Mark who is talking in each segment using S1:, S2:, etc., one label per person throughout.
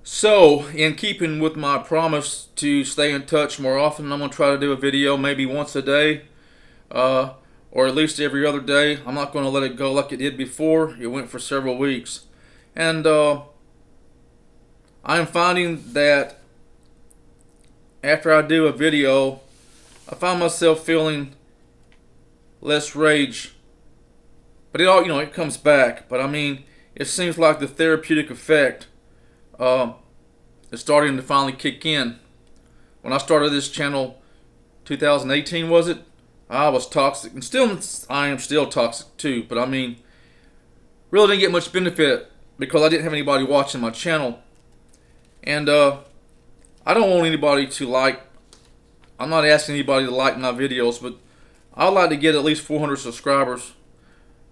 S1: So, in keeping with my promise to stay in touch more often, I'm going to try to do a video maybe once a day, or at least every other day. I'm not going to let it go like it did before. It went for several weeks. And I'm finding that after I do a video, I find myself feeling less rage. But it all, it comes back. But I mean, it seems like the therapeutic effect is starting to finally kick in. When I started this channel, 2018 was it? I was toxic, and I am still toxic too. But I mean, really didn't get much benefit because I didn't have anybody watching my channel, and I don't want anybody to like. I'm not asking anybody to like my videos, but I'd like to get at least 400 subscribers.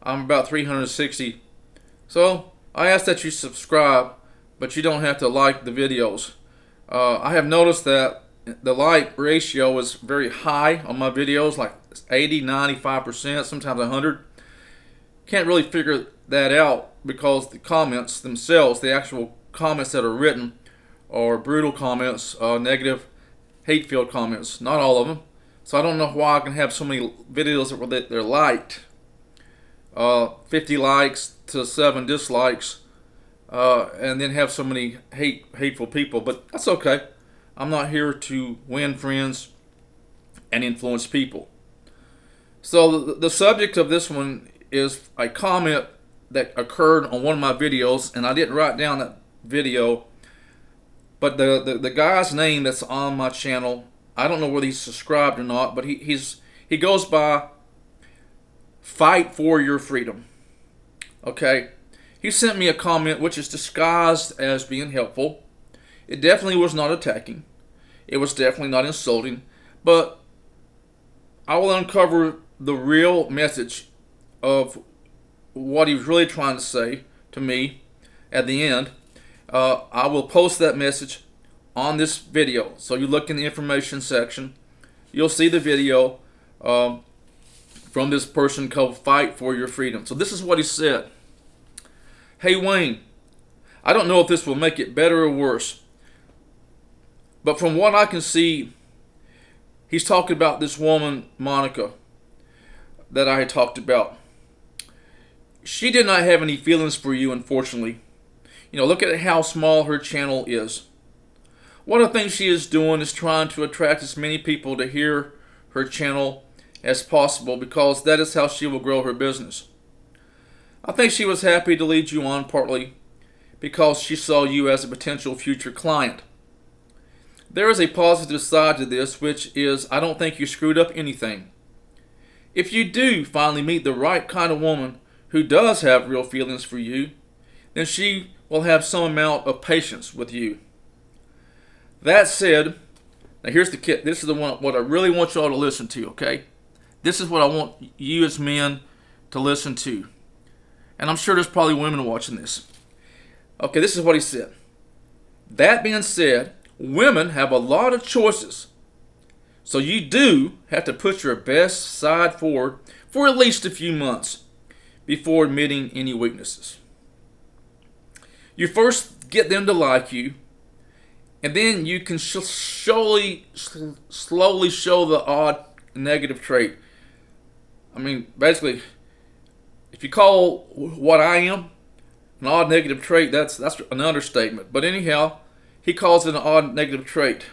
S1: I'm about 360, so I ask that you subscribe, but you don't have to like the videos. I have noticed that the like ratio is very high on my videos, like 80, 95%, sometimes 100. Can't really figure that out because the comments themselves, the actual comments that are written, are brutal comments, negative, hate-filled comments. Not all of them. So I don't know why I can have so many videos that they're liked. 50 likes to 7 dislikes. And then have so many hateful people, but that's okay. I'm not here to win friends and influence people. So the subject of this one is a comment that occurred on one of my videos, and I didn't write down that video, but the guy's name that's on my channel, I don't know whether he's subscribed or not, but he goes by Fight for Your Freedom. Okay. He sent me a comment which is disguised as being helpful. It definitely was not attacking. It was definitely not insulting. But I will uncover the real message of what he was really trying to say to me at the end. I will post that message on this video. So you look in the information section. You'll see the video from this person called Fight for Your Freedom. So this is what he said. Hey Wayne, I don't know if this will make it better or worse, but from what I can see, he's talking about this woman, Monica, that I had talked about. She did not have any feelings for you, unfortunately. Look at how small her channel is. One of the things she is doing is trying to attract as many people to hear her channel as possible, because that is how she will grow her business. I think she was happy to lead you on partly because she saw you as a potential future client. There is a positive side to this, which is I don't think you screwed up anything. If you do finally meet the right kind of woman who does have real feelings for you, then she will have some amount of patience with you. That said, now here's the kit. This is the one what I really want you all to listen to, okay? This is what I want you as men to listen to. And I'm sure there's probably women watching this. Okay, this is what he said. That being said, women have a lot of choices. So you do have to put your best side forward for at least a few months before admitting any weaknesses. You first get them to like you, and then you can slowly show the odd negative trait. I mean, basically, if you call what I am an odd negative trait, that's an understatement. But anyhow, he calls it an odd negative trait.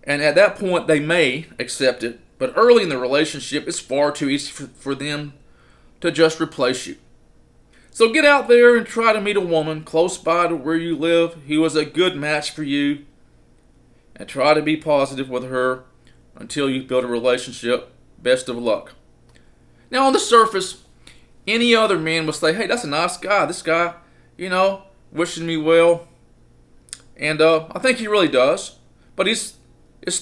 S1: And at that point, they may accept it. But early in the relationship, it's far too easy for them to just replace you. So get out there and try to meet a woman close by to where you live who is a good match for you. And try to be positive with her until you build a relationship. Best of luck. Now, on the surface, any other man will say, hey, that's a nice guy. This guy, wishing me well. And I think he really does. But it's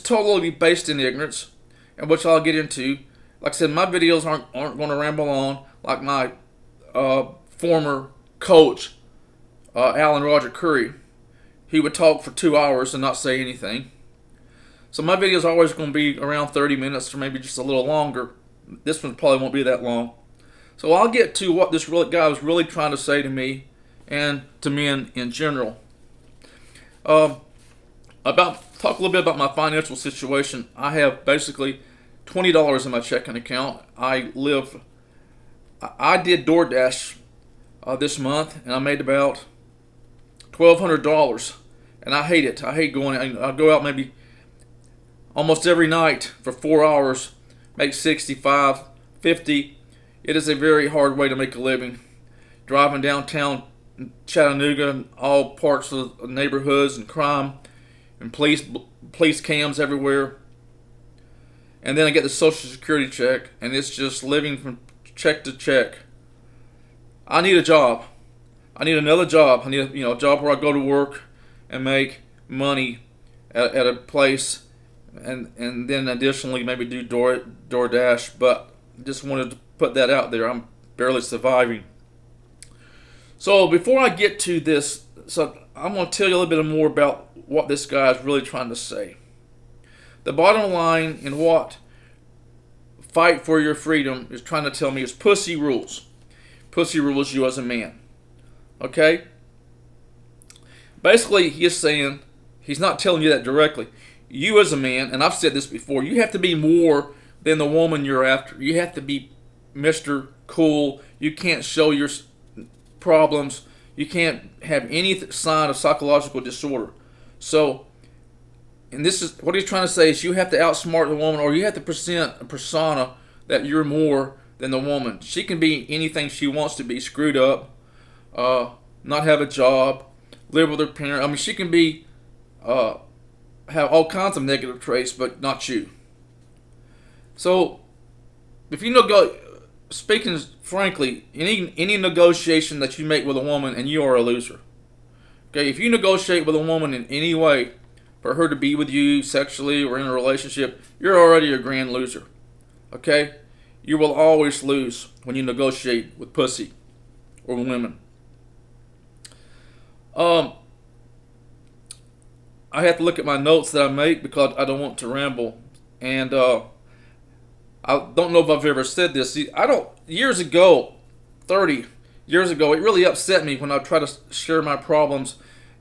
S1: totally based in ignorance, and which I'll get into. Like I said, my videos aren't going to ramble on like my former coach, Alan Roger Curry. He would talk for 2 hours and not say anything. So my videos are always going to be around 30 minutes or maybe just a little longer. This one probably won't be that long. So I'll get to what this guy was really trying to say to me and to men in general. Um, talk a little bit about my financial situation. I have basically $20 in my checking account. I did DoorDash this month, and I made about $1,200, and I hate it. I hate going. I go out maybe almost every night for 4 hours, make 65, 50. It is a very hard way to make a living. Driving downtown Chattanooga and all parts of the neighborhoods and crime and police cams everywhere. And then I get the Social Security check, and it's just living from check to check. I need a job. I need another job. I need a job where I go to work and make money at a place, and then additionally maybe do DoorDash. But just wanted to put that out there. I'm barely surviving. So before I get to this, I'm going to tell you a little bit more about what this guy is really trying to say. The bottom line in what Fight for Your Freedom is trying to tell me is pussy rules. Pussy rules you as a man. Okay? Basically, he's saying, he's not telling you that directly. You as a man, and I've said this before, you have to be more than the woman you're after. You have to be Mr. Cool. You can't show your problems. You can't have any sign of psychological disorder. So, and this is what he's trying to say is you have to outsmart the woman, or you have to present a persona that you're more than the woman. She can be anything she wants to be, screwed up, not have a job, live with her parent. I mean, she can be have all kinds of negative traits, but not you. So, if you speaking frankly, any negotiation that you make with a woman, and you are a loser. Okay, if you negotiate with a woman in any way for her to be with you sexually or in a relationship, you're already a grand loser. Okay, you will always lose when you negotiate with pussy or women. I have to look at my notes that I make because I don't want to ramble, and I don't know if I've ever said this. See, years ago, 30 years ago, it really upset me when I tried to share my problems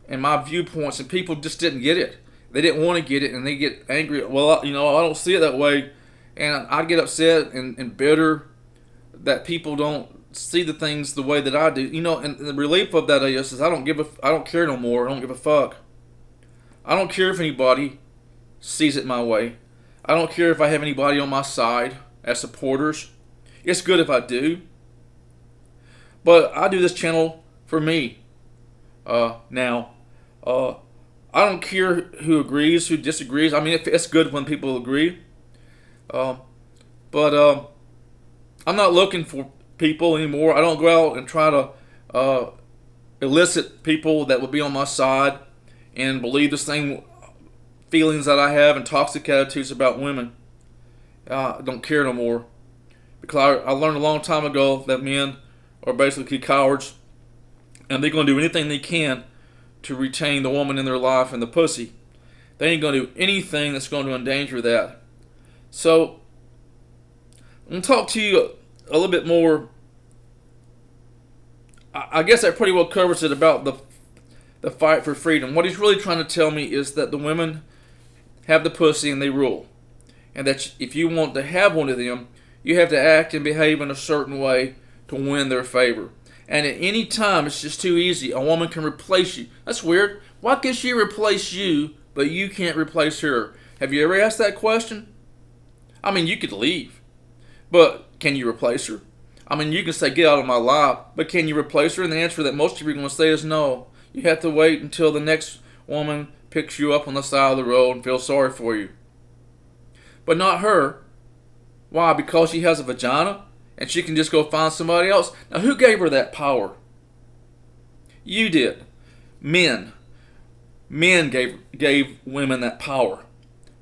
S1: and my viewpoints, and people just didn't get it. They didn't want to get it, and they get angry. Well, I don't see it that way, and I get upset and bitter that people don't see the things the way that I do. And the relief of that is I don't care no more. I don't give a fuck. I don't care if anybody sees it my way. I don't care if I have anybody on my side as supporters. It's good if I do. But I do this channel for me now. I don't care who agrees, who disagrees. I mean, it's good when people agree. But I'm not looking for people anymore. I don't go out and try to elicit people that will be on my side and believe the same feelings that I have and toxic attitudes about women. I don't care no more. Because I learned a long time ago that men are basically cowards, and they're going to do anything they can to retain the woman in their life and the pussy. They ain't going to do anything that's going to endanger that. So, I'm going to talk to you a little bit more. I guess that pretty well covers it about the fight for freedom. What he's really trying to tell me is that the women have the pussy and they rule. And that if you want to have one of them, you have to act and behave in a certain way to win their favor. And at any time, it's just too easy. A woman can replace you. That's weird. Why can she replace you, but you can't replace her? Have you ever asked that question? I mean, you could leave, but can you replace her? I mean, you can say, get out of my life, but can you replace her? And the answer that most of you are going to say is no. You have to wait until the next woman picks you up on the side of the road and feels sorry for you. But not her. Why? Because she has a vagina and she can just go find somebody else. Now, who gave her that power? You did. Men. Men gave women that power.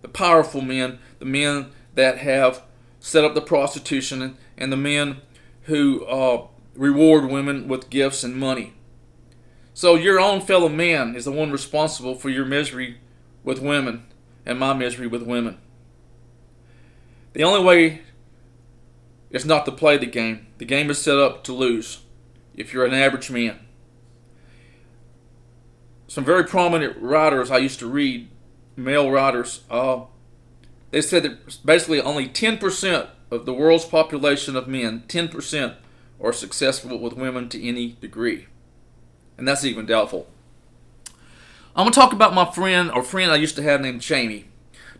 S1: The powerful men, the men that have set up the prostitution, and the men who reward women with gifts and money. So your own fellow man is the one responsible for your misery with women and my misery with women. The only way is not to play the game. The game is set up to lose if you're an average man. some very prominent writers I used to read, male writers, they said that basically only 10% of the world's population of men, 10%, are successful with women to any degree. And that's even doubtful. I'm going to talk about my friend I used to have named Jamie.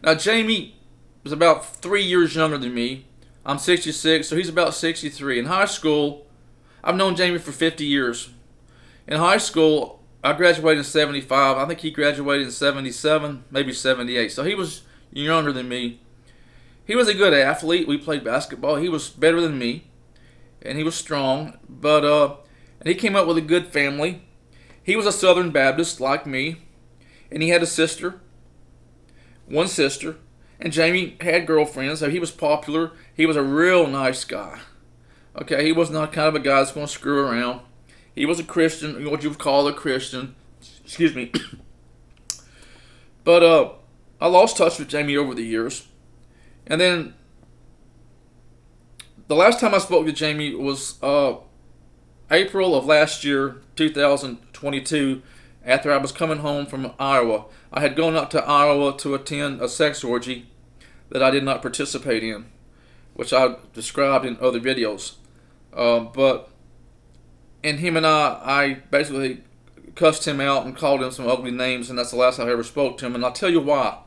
S1: Now, Jamie was about 3 years younger than me. I'm 66, so he's about 63. In high school, I've known Jamie for 50 years. In high school, I graduated in 75. I think he graduated in 77, maybe 78. So he was younger than me. He was a good athlete. We played basketball. He was better than me, and he was strong. And he came up with a good family. He was a Southern Baptist like me, and he had a sister, one sister. And Jamie had girlfriends, so he was popular. He was a real nice guy. Okay, he was not kind of a guy that's going to screw around. He was a Christian, what you would call a Christian. Excuse me. But I lost touch with Jamie over the years. And then the last time I spoke to Jamie was April of last year, 2022, after I was coming home from Iowa. I had gone up to Iowa to attend a sex orgy that I did not participate in, which I described in other videos. And him and I basically cussed him out and called him some ugly names, and that's the last I ever spoke to him, and I'll tell you why.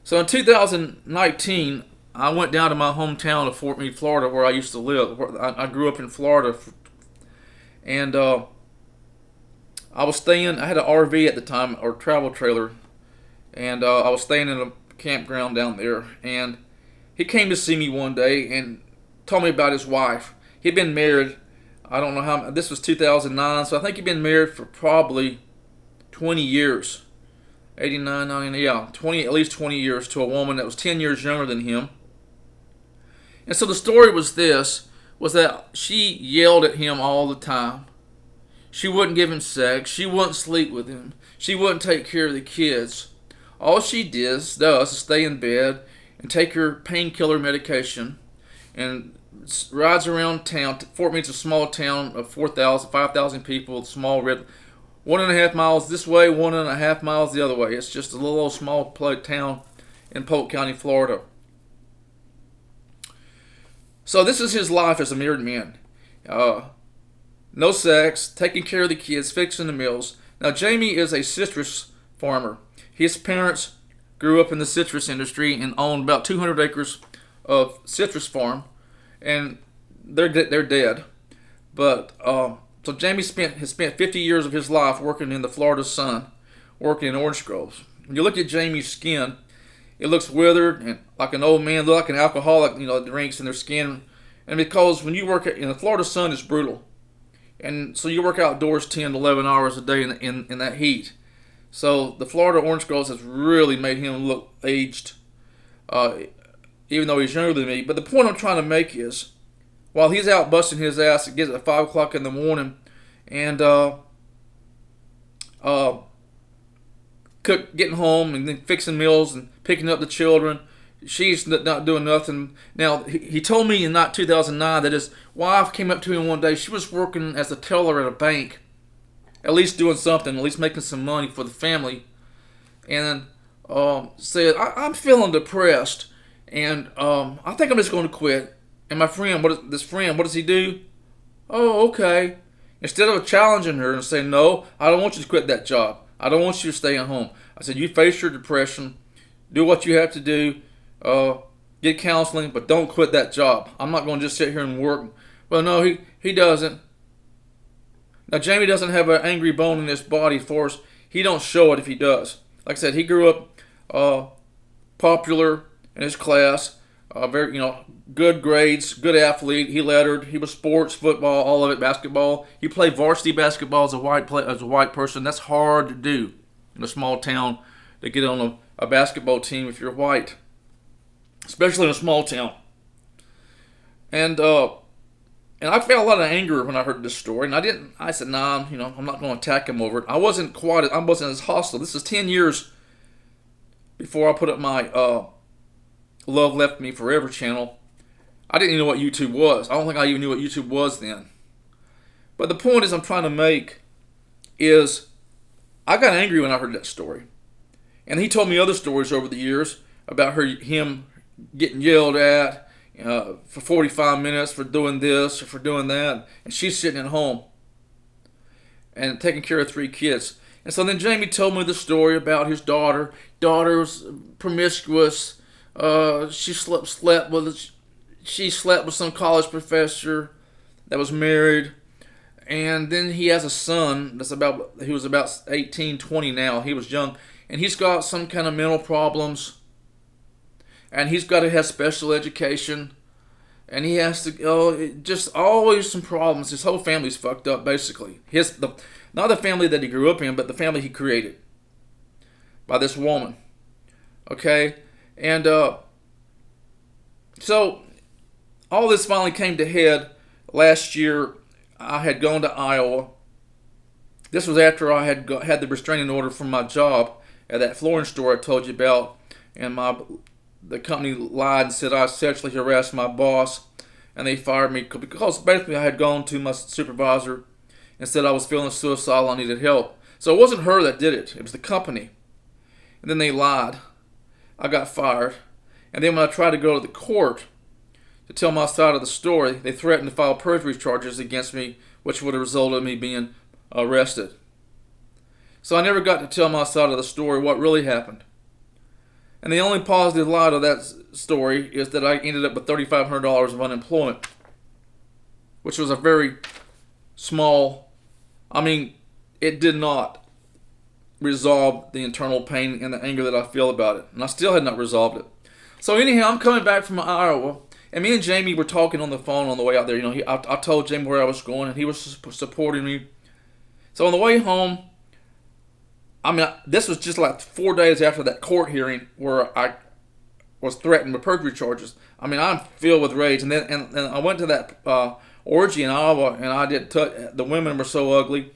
S1: So in 2019, I went down to my hometown of Fort Meade, Florida, where I used to live. I grew up in Florida, and I was staying, I had an RV at the time, or travel trailer, and I was staying in a campground down there, and he came to see me one day and told me about his wife. He'd been married, I don't know how, this was 2009, so I think he'd been married for probably 20 years. 89, 90, yeah, at least 20 years to a woman that was 10 years younger than him. And so the story was that she yelled at him all the time. She wouldn't give him sex. She wouldn't sleep with him. She wouldn't take care of the kids. All she does is stay in bed and take her painkiller medication and rides around town. Fort Meade's a small town of 4,000, 5,000 people, small red, 1.5 miles this way, 1.5 miles the other way. It's just a little old small town in Polk County, Florida. So this is his life as a married man. No sex, taking care of the kids, fixing the meals. Now Jamie is a citrus farmer. His parents grew up in the citrus industry and owned about 200 acres of citrus farm, and they're dead. But so Jamie has spent 50 years of his life working in the Florida sun, working in orange groves. When you look at Jamie's skin, it looks withered and like an old man, like an alcoholic, drinks in their skin. And because when you work in the Florida sun, it's brutal. And so you work outdoors 10 to 11 hours a day in that heat. So the Florida orange groves has really made him look aged, even though he's younger than me. But the point I'm trying to make is, while he's out busting his ass, it gets at 5 o'clock in the morning, and getting home and then fixing meals and picking up the children. She's not doing nothing. Now, he told me in 2009 that his wife came up to him one day. She was working as a teller at a bank, at least doing something, at least making some money for the family, and said, I'm feeling depressed, and I think I'm just going to quit. And my friend, what does he do? Oh, okay. Instead of challenging her and saying, no, I don't want you to quit that job. I don't want you to stay at home. I said, you face your depression. Do what you have to do. Get counseling, but don't quit that job. I'm not going to just sit here and work. Well, no, he doesn't. Now, Jamie doesn't have an angry bone in his body for us. He don't show it if he does. Like I said, he grew up popular in his class. Very, good grades, good athlete. He lettered. He was sports, football, all of it, basketball. He played varsity basketball as a white person. That's hard to do in a small town, to get on a basketball team if you're white, especially in a small town. And I felt a lot of anger when I heard this story, and I said, nah, I'm not going to attack him over it. I wasn't as hostile. This is 10 years before I put up my Love Left Me Forever channel. I didn't even know what YouTube was. I don't think I even knew what YouTube was then. But the point is I'm trying to make is I got angry when I heard that story. And he told me other stories over the years about him getting yelled at for 45 minutes for doing this or for doing that. And she's sitting at home and taking care of 3 kids. And so then Jamie told me the story about his daughter. Daughter was promiscuous. She slept with some college professor that was married. And then he has a son he was about 18, 20 now. He was young. And he's got some kind of mental problems. And he's got to have special education. And he has to, just always some problems. His whole family's fucked up, basically. Not the family that he grew up in, but the family he created by this woman. Okay? And so all this finally came to head last year. I had gone to Iowa. This was after I had had the restraining order from my job at that flooring store I told you about. And the company lied and said I sexually harassed my boss, and they fired me because basically I had gone to my supervisor and said I was feeling suicidal, I needed help. So it wasn't her that did it, it was the company. And then they lied. I got fired. And then when I tried to go to the court to tell my side of the story, they threatened to file perjury charges against me, which would have resulted in me being arrested. So I never got to tell my side of the story, what really happened. And the only positive light of that story is that I ended up with $3,500 of unemployment, which was a very small, it did not resolve the internal pain and the anger that I feel about it. And I still had not resolved it. So anyhow, I'm coming back from Iowa, and me and Jamie were talking on the phone on the way out there. I told Jamie where I was going, and he was supporting me. So on the way home, this was just like 4 days after that court hearing where I was threatened with perjury charges. I'm filled with rage. And then and I went to that orgy in Iowa, and I did the women were so ugly.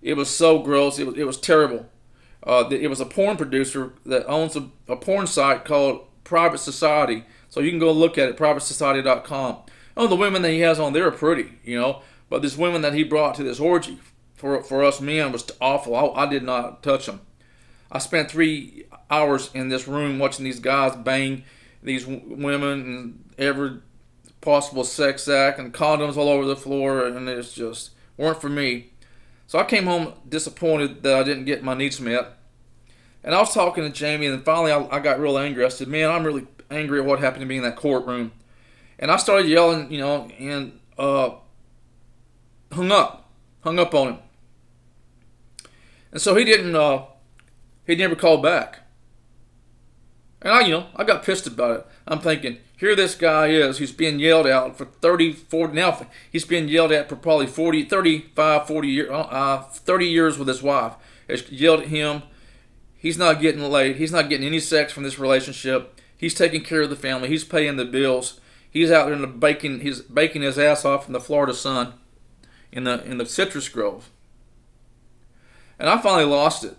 S1: It was so gross. It was terrible. It was a porn producer that owns a porn site called Private Society. So you can go look at it, privatesociety.com. The women that he has on there are pretty, But this women that he brought to this orgy for us men was awful. I did not touch them. I spent 3 hours in this room watching these guys bang these women and every possible sex act and condoms all over the floor, and it's just weren't for me. So I came home disappointed that I didn't get my needs met. And I was talking to Jamie, and then finally I got real angry. I said, man, I'm really angry at what happened to me in that courtroom. And I started yelling, and hung up on him. And so he never called back. And I got pissed about it. I'm thinking, here this guy is, he's being yelled at for 30, 40, now he's being yelled at for probably 40, 35, 40 years, 30 years with his wife. It's yelled at him. He's not getting laid. He's not getting any sex from this relationship. He's taking care of the family. He's paying the bills. He's out there he's baking his ass off in the Florida sun in the citrus grove. And I finally lost it.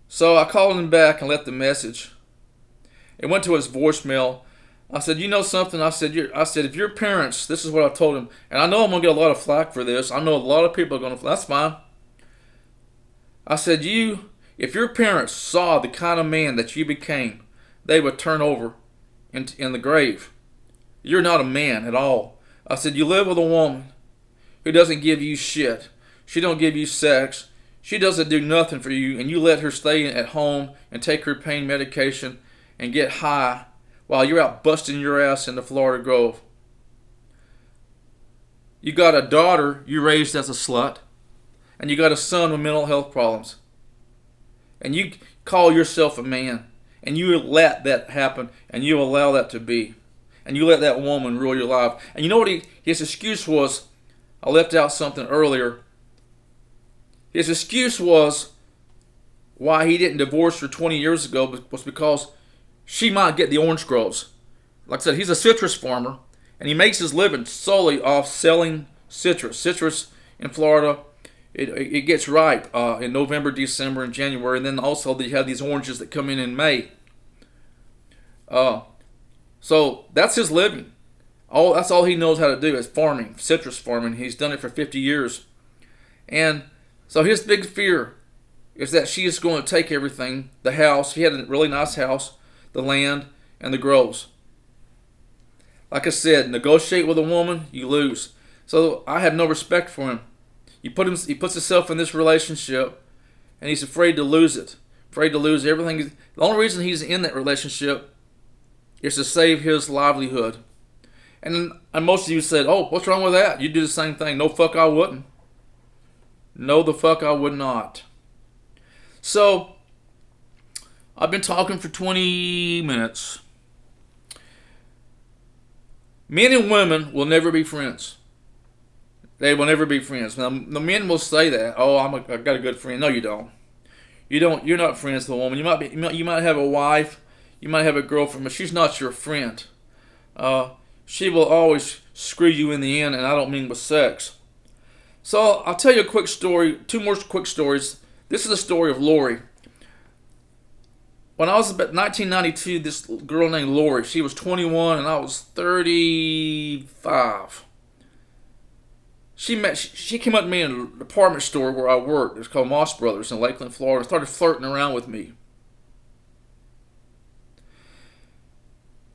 S1: So I called him back and left the message. It went to his voicemail. I said, you know something? I said, if your parents, this is what I told him, and I know I'm going to get a lot of flack for this. I know a lot of people are going to, that's fine. I said, if your parents saw the kind of man that you became, they would turn over in the grave. You're not a man at all. I said, you live with a woman who doesn't give you shit. She don't give you sex. She doesn't do nothing for you, and you let her stay at home and take her pain medication and get high while you're out busting your ass in the Florida Grove. You got a daughter you raised as a slut, and you got a son with mental health problems. And you call yourself a man, and you let that happen, and you allow that to be. And you let that woman rule your life. And you know what his excuse was? I left out something earlier. His excuse was why he didn't divorce her 20 years ago was because she might get the orange groves. Like I said, he's a citrus farmer, and he makes his living solely off selling citrus. Citrus in Florida, it gets ripe in November, December, and January, and then also they have these oranges that come in May. So that's his living. That's all he knows how to do is farming, citrus farming. He's done it for 50 years. And So his big fear is that she is going to take everything, the house. He had a really nice house, the land, and the grows. Like I said, negotiate with a woman, you lose. So I have no respect for him. He puts himself in this relationship, and he's afraid to lose it. Afraid to lose everything. The only reason he's in that relationship is to save his livelihood. And most of you said, oh, what's wrong with that? You do the same thing. No, fuck, I wouldn't. No, the fuck, I would not. So, I've been talking for 20 minutes. Men and women will never be friends. They will never be friends. Now, the men will say that. Oh, I got a good friend. No, you don't. You don't. You're not friends with a woman. You might have a wife. You might have a girlfriend, but she's not your friend. She will always screw you in the end, and I don't mean with sex. So I'll tell you a quick story. Two more quick stories. This is the story of Lori. When I was about 1992, this girl named Lori, she was 21 and I was 35. She came up to me in a department store where I worked. It's called Moss Brothers in Lakeland, Florida, and started flirting around with me.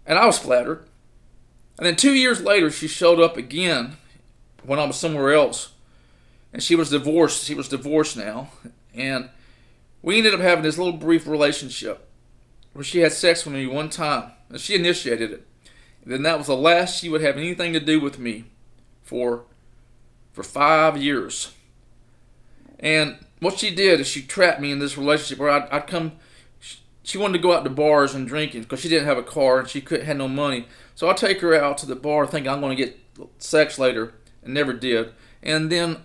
S1: And I was flattered. And then 2 years later, she showed up again when I was somewhere else. And she was divorced. She was divorced now. And we ended up having this little brief relationship where she had sex with me one time. And she initiated it. And then that was the last she would have anything to do with me for 5 years. And what she did is she trapped me in this relationship where I'd come. She wanted to go out to bars and drinking because she didn't have a car and she had no money. So I'd take her out to the bar thinking I'm going to get sex later, and never did. And then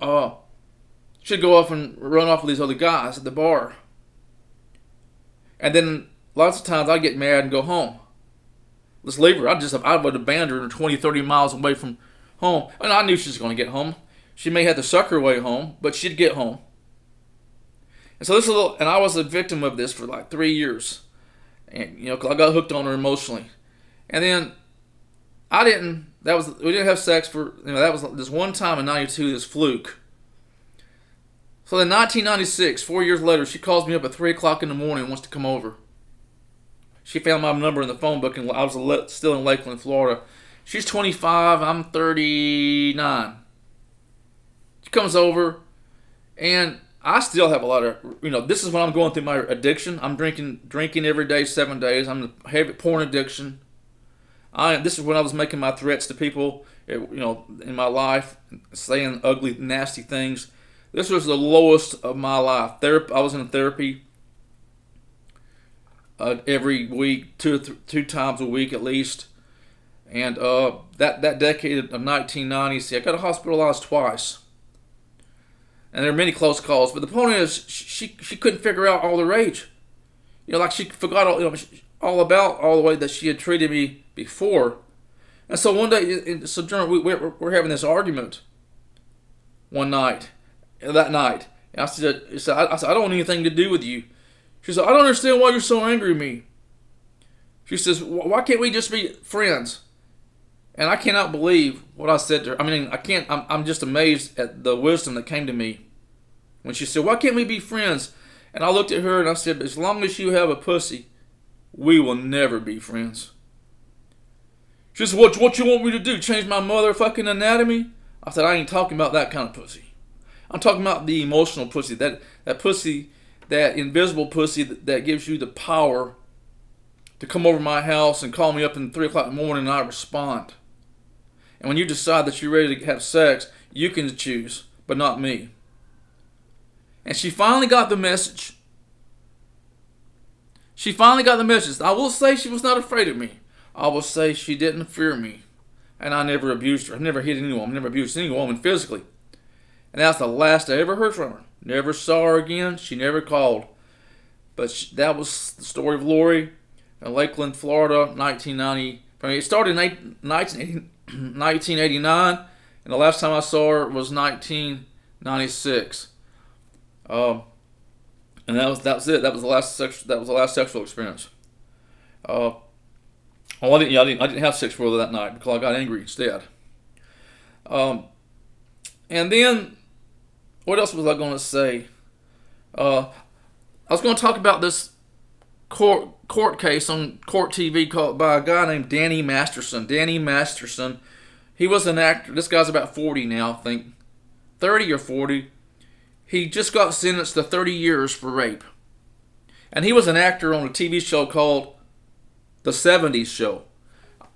S1: she'd go off and run off with these other guys at the bar. And then lots of times I'd get mad and go home. Let's leave her. I would abandon her 20, 30 miles away from home. And I knew she was going to get home. She may have to suck her way home, but she'd get home. And so and I was a victim of this for like 3 years. And, cause I got hooked on her emotionally. And then we didn't have sex for, that was this one time in 92, this fluke. So in 1996, 4 years later, she calls me up at 3 o'clock in the morning and wants to come over. She found my number in the phone book, and I was still in Lakeland, Florida. She's 25, I'm 39. She comes over, and I still have a lot of, this is when I'm going through my addiction. I'm drinking every day, 7 days. I'm a heavy porn addiction. This is when I was making my threats to people, in my life, saying ugly, nasty things. This was the lowest of my life. I was in therapy every week, two times a week at least. And that decade of 1990, I got hospitalized twice. And there are many close calls. But the point is, she couldn't figure out all the rage. Like she forgot all about all the way that she had treated me before. And so one day in Sojourner, we're having this argument one night. That night. And I said, I don't want anything to do with you. She said, I don't understand why you're so angry at me. She says, why can't we just be friends? And I cannot believe what I said to her. I'm just amazed at the wisdom that came to me when she said, why can't we be friends? And I looked at her and I said, as long as you have a pussy, we will never be friends. She said, what you want me to do? Change my motherfucking anatomy? I said, I ain't talking about that kind of pussy. I'm talking about the emotional pussy. That pussy, that invisible pussy that gives you the power to come over my house and call me up at 3 o'clock in the morning and I respond. And when you decide that you're ready to have sex, you can choose, but not me. And she finally got the message. I will say she was not afraid of me. I will say she didn't fear me. And I never abused her. I never hit anyone. I never abused any woman physically. And that's the last I ever heard from her. Never saw her again. She never called. But that was the story of Lori in Lakeland, Florida, 1990. It started in 1989, and the last time I saw her was 1996. And that was it. That was the last sexual experience. I didn't have sex with her that night because I got angry instead. And then What else was I going to say? I was going to talk about this court case on Court TV called by a guy named Danny Masterson. Danny Masterson. He was an actor. This guy's about 40 now, I think. 30 or 40. He just got sentenced to 30 years for rape. And he was an actor on a TV show called The 70s Show.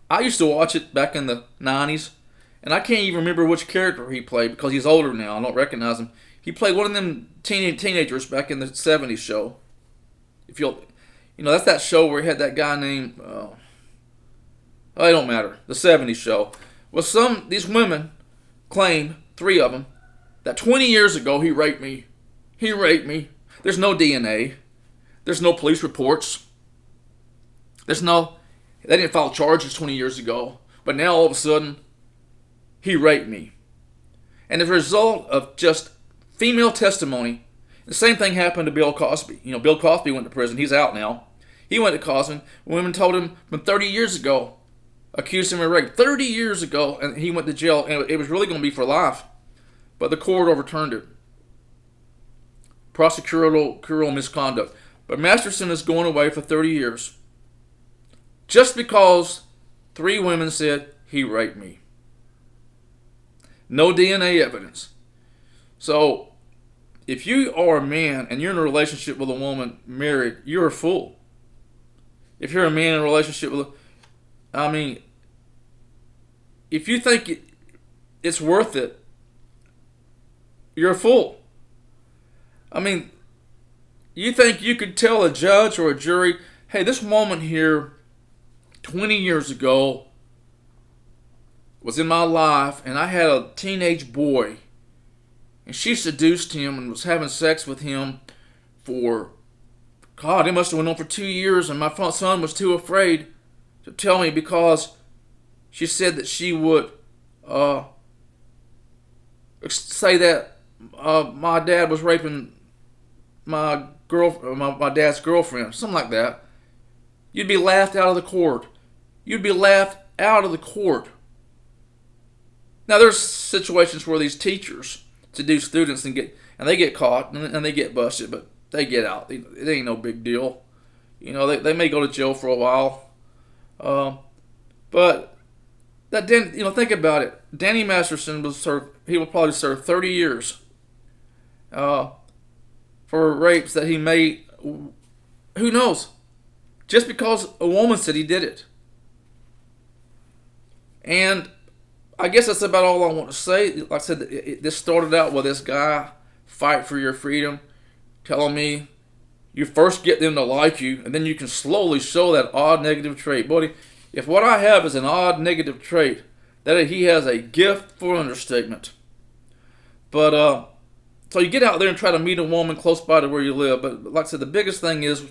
S1: I used to watch it back in the 90s. And I can't even remember which character he played because he's older now. I don't recognize him. He played one of them teenagers back in the 70s show. If you'll, that's that show where he had that guy named, it don't matter. The 70s show. Well, these women claim, 3 of them, that 20 years ago he raped me. He raped me. There's no DNA. There's no police reports. They didn't file charges 20 years ago. But now all of a sudden, he raped me. And as a result of just female testimony, the same thing happened to Bill Cosby. Bill Cosby went to prison. He's out now. He went to Cosby. Women told him from 30 years ago, accused him of rape. 30 years ago, and he went to jail, and it was really going to be for life. But the court overturned it. Prosecutorial misconduct. But Masterson is going away for 30 years. Just because 3 women said, he raped me. No DNA evidence. So, if you are a man and you're in a relationship with a woman married, you're a fool. If you're a man in a relationship with if you think it's worth it, you're a fool. You think you could tell a judge or a jury, hey, this woman here 20 years ago was in my life and I had a teenage boy and she seduced him and was having sex with him for, God, it must have went on for 2 years, and my son was too afraid to tell me because she said that she would say that my dad was raping my dad's girlfriend, something like that. You'd be laughed out of the court. You'd be laughed out of the court. Now, there's situations where these teachers seduce students and they get caught and they get busted, but they get out. It ain't no big deal. They may go to jail for a while. But that didn't, think about it. Danny Masterson he will probably serve 30 years for rapes that he made. Who knows? Just because a woman said he did it. And I guess that's about all I want to say. Like I said, this started out with this guy, fight for your freedom, telling me you first get them to like you, and then you can slowly show that odd negative trait. Buddy, if what I have is an odd negative trait, that he has a gift for understatement. But, so you get out there and try to meet a woman close by to where you live. But like I said, the biggest thing is,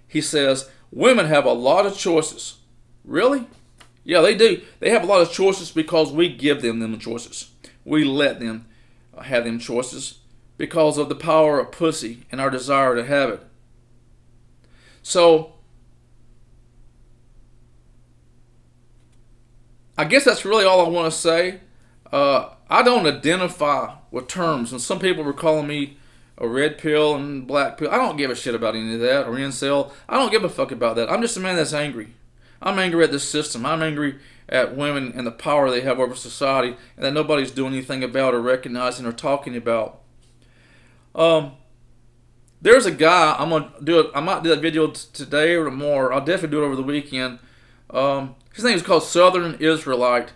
S1: he says, women have a lot of choices. Really? Yeah, they do. They have a lot of choices because we give them choices. We let them have them choices because of the power of pussy and our desire to have it. So, I guess that's really all I want to say. I don't identify with terms, and some people were calling me a red pill and black pill. I don't give a shit about any of that, or incel. I don't give a fuck about that. I'm just a man that's angry. I'm angry at this system. I'm angry at women and the power they have over society, and that nobody's doing anything about or recognizing or talking about. There's a guy, I might do that video today or tomorrow. I'll definitely do it over the weekend. His name is called Southern Israelite.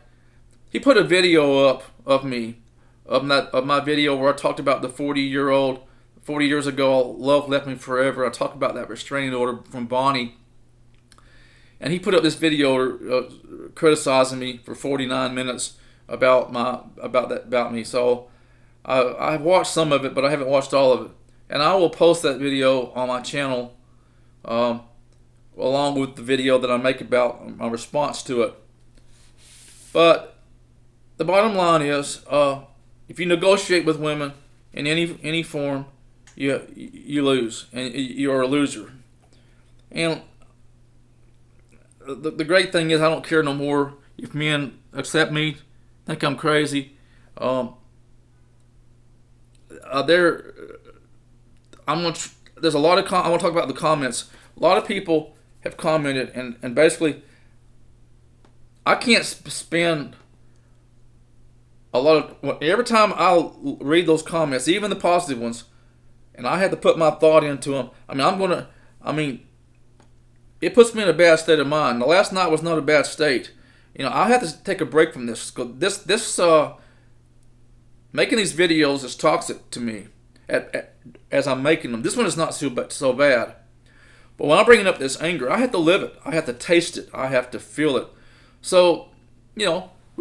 S1: He put a video up of me, of my video where I talked about the 40 years ago, love left me forever. I talked about that restraining order from Bonnie. And he put up this video criticizing me for 49 minutes about me. So I've watched some of it, but I haven't watched all of it. And I will post that video on my channel along with the video that I make about my response to it. But the bottom line is, if you negotiate with women in any form, you lose, and you're a loser. And the great thing is, I don't care no more if men accept me, think I'm crazy. there. There's a lot of. I want to talk about the comments. A lot of people have commented, and basically, I can't spend a lot of every time I read those comments, even the positive ones, and I had to put my thought into them. I mean, it puts me in a bad state of mind. The last night was not a bad state. I have to take a break from this. Making these videos is toxic to me. As I'm making them, this one is not so bad. But when I'm bringing up this anger, I have to live it. I have to taste it. I have to feel it. So, we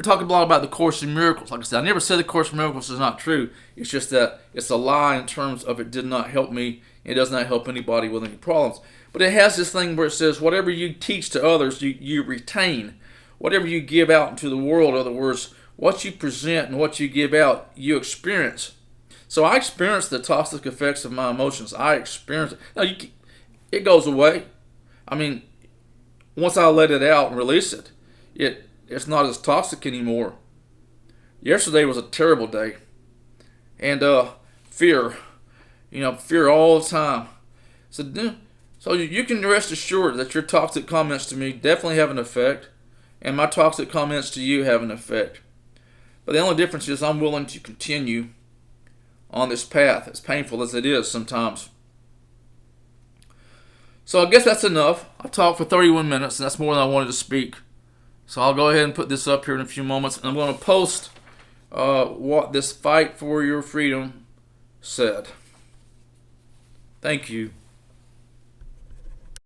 S1: talk a lot about the Course in Miracles. Like I said, I never said the Course in Miracles is not true. It's just that it's a lie in terms of it did not help me. It does not help anybody with any problems. But it has this thing where it says, whatever you teach to others, you retain. Whatever you give out into the world, in other words, what you present and what you give out, you experience. So I experience the toxic effects of my emotions. I experience it. Now, it goes away. I mean, once I let it out and release it, it's not as toxic anymore. Yesterday was a terrible day. And fear. Fear all the time. So you can rest assured that your toxic comments to me definitely have an effect. And my toxic comments to you have an effect. But the only difference is I'm willing to continue on this path, as painful as it is sometimes. So I guess that's enough. I talked for 31 minutes, and that's more than I wanted to speak. So I'll go ahead and put this up here in a few moments, and I'm going to post what this Fight for Your Freedom said. Thank you.